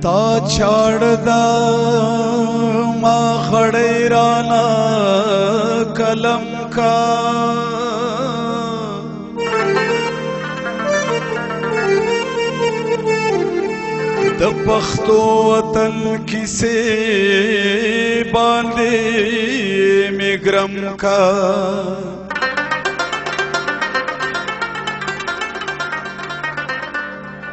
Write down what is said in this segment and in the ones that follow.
تا छाड़दा मा खड़ेराना कलम का द पख्तो वतन किसे बांधे मिग्रम का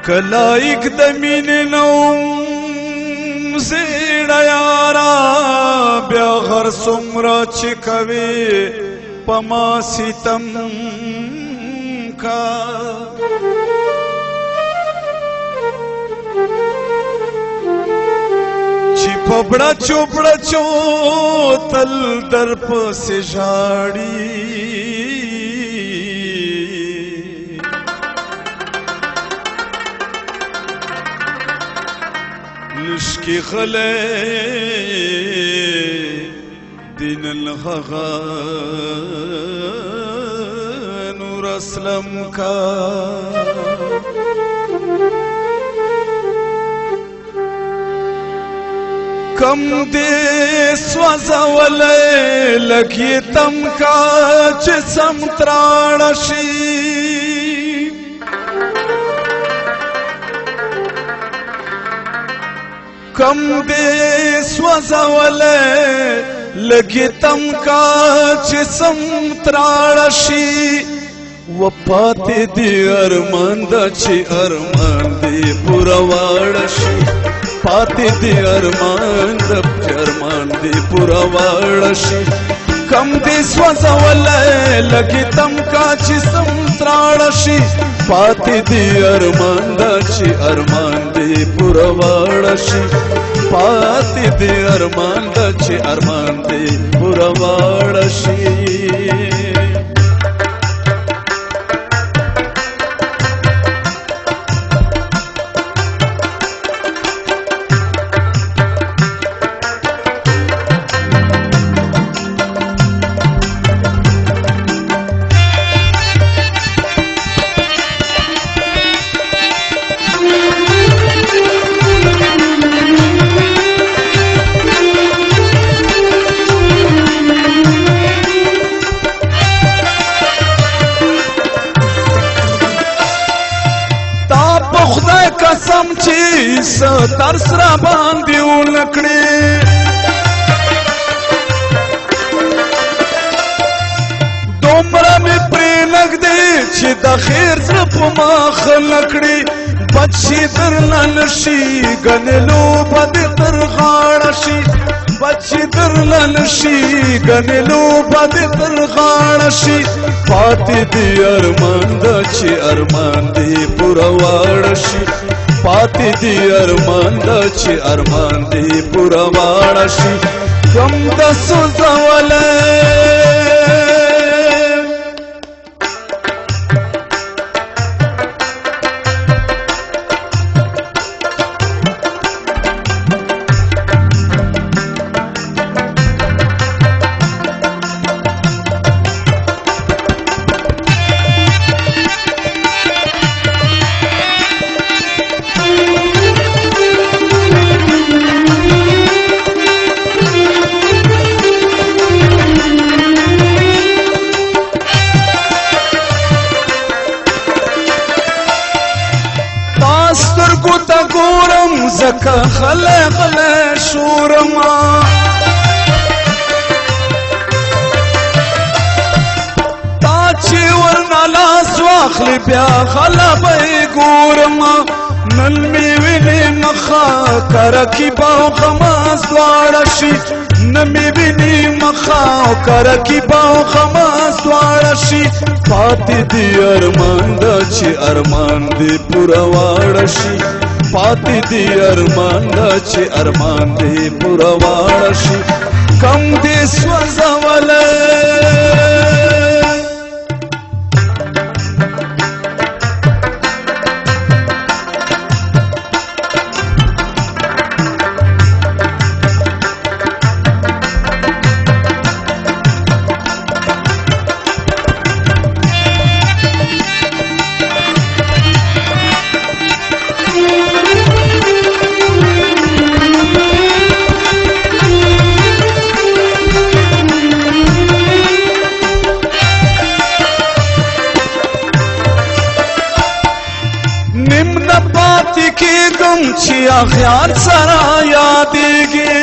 कलाइक दमीन नौम زیڑا یارا بیا غر سمرا چکوی پما ستم کا چی پبڑا چوبڑا چو تل در پس جاڑی لشکی خلے دین الغغا نور اسلم کا کم دے سوزا ولے لگی تم کا جسم ترانشی کم دے سوزولے لگی تم کا جسم ترانشی و پاتے دی ارمان دا چی ارمان دی پورا وارشی پاتے دی ارمان دی پورا وارشی کم دے سوزولے لگی تم کا جسم ترانشی پاتے دی ارمان دا چی ارمان دی پورا وارشی پاتے دی ارمان دا چی ارمان دی پورا وارشی قسم چی سترس را باندی اولکڑی دومرا می پرینگ دی چی دا خیر زرپ ما خلکڑی بچی در لنشی گنلو بدی تر غارشی بچی در لنشی گنلو بدی تر غارشی پاتی دی ارمان دا چی ارمان دی پورا وارشی پاتی دی ارمان دا چی ارمان دی پورا وارشی کم دا سوزولے سترگو تا گورم زکا خلے خلے شورما تا چی ورنا لاس واخلی بیا خلا بای گورما نن می وینی مخا کرکی باو خماس دوارشی نمی وینی مخا کرکی باو خماس دوارشی پاتی دی ارمان دا چی ارمان دی پورا وارشی پاتی دی ارمان دا چی ارمان دی پورا وارشی کم دی سوزولے چې اغیار سره یادېږي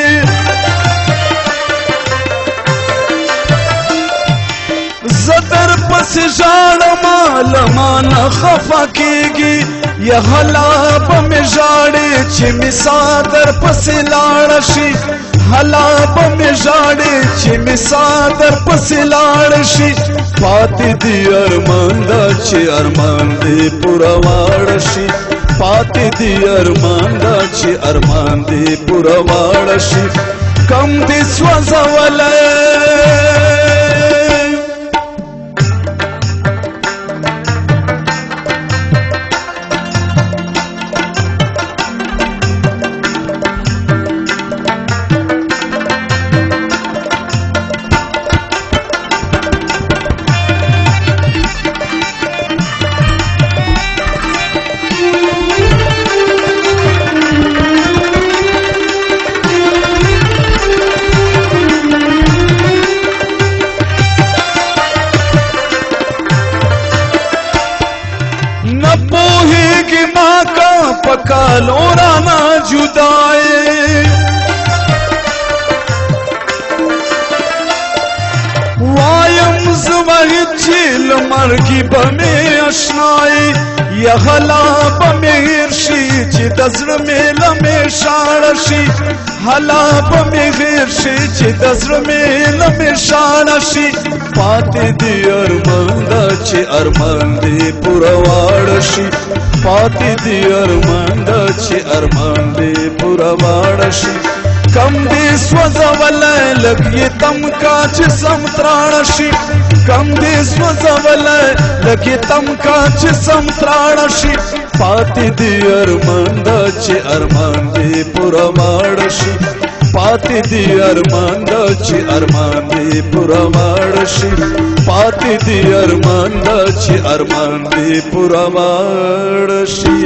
زدر پس ژاړم له مانه خفه کېږي یا هلا به مې ژاړې چې مې ساه در پسې لاړه شي هلا به مې ژاړې چې مې ساه در پسې لاړه شي پاتې دي ارمان دا چې ارمان دې پوره واړه شي پاتې دي ارمان دا چې ارمان دې پوره واړه شي کم دې سوځولی پکالو رانا جدائے وایم زوحید چیل مرگی بمی اشنائی یا حلا بمی غیرشی چی دزر میلا میں شارشی حلا بمی غیرشی چی دزر میلا میں شارشی پاتی دی ارمان دا چی ارمان دی پوروارشی پاتی دی ارمان دا چی ارمان دی پوروارشی کم دی سوزولی لگ یہ تم کا جسم ترانشی کم دی سوزولی لگ یہ تم کا جسم ترانشی پاتی دی ارمان دا چی ارمان دی پوروارشی پاتی دی ارمان دا چی ارمان دی پوروارشی پاتی دی ارمان دا چی ارمان دی پوروارشی